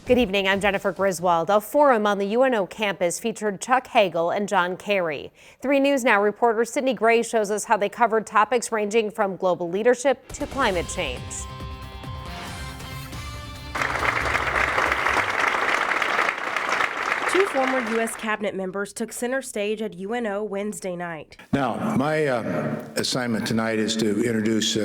Good evening, I'm Jennifer Griswold. A forum on the UNO campus featured Chuck Hagel and John Kerry. 3 News Now reporter Sydney Gray shows us how they covered topics ranging from global leadership to climate change. Two former U.S. cabinet members took center stage at UNO Wednesday night. Now, my assignment tonight is to introduce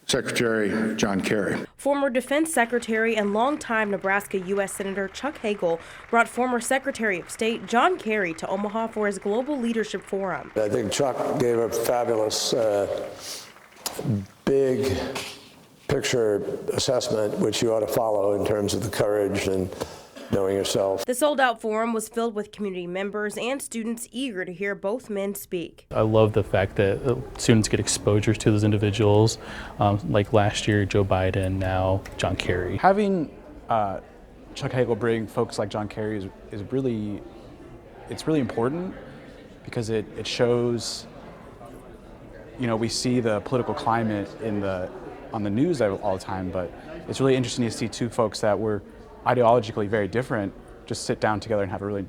Secretary John Kerry. Former Defense Secretary and longtime Nebraska U.S. Senator Chuck Hagel brought former Secretary of State John Kerry to Omaha for his Global Leadership Forum. I think Chuck gave a fabulous big picture assessment, which you ought to follow in terms of the courage and knowing yourself. The sold-out forum was filled with community members and students eager to hear both men speak. I love the fact that students get exposure to those individuals, like last year Joe Biden, now John Kerry. Having Chuck Hagel bring folks like John Kerry is really important, because it shows, we see the political climate on the news all the time, but it's really interesting to see two folks that were ideologically very different just sit down together and have a really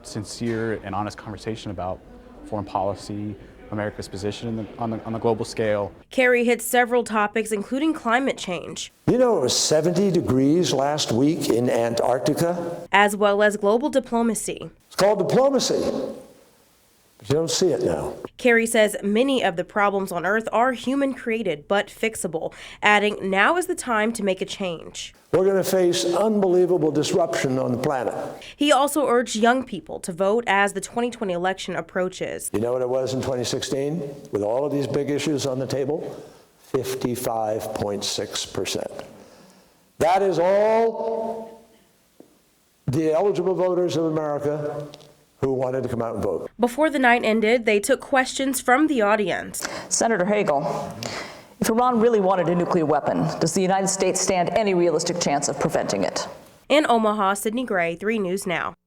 sincere and honest conversation about foreign policy, America's position on the global scale. Kerry hit several topics, including climate change. You know, it was 70 degrees last week in Antarctica. As well as global diplomacy. It's called diplomacy, but you don't see it now. Kerry says many of the problems on Earth are human-created but fixable, adding now is the time to make a change. We're going to face unbelievable disruption on the planet. He also urged young people to vote as the 2020 election approaches. You know what it was in 2016? With all of these big issues on the table? 55.6%. That is all the eligible voters of America who wanted to come out and vote. Before the night ended, they took questions from the audience. Senator Hagel, if Iran really wanted a nuclear weapon, does the United States stand any realistic chance of preventing it? In Omaha, Sydney Gray, 3 News Now.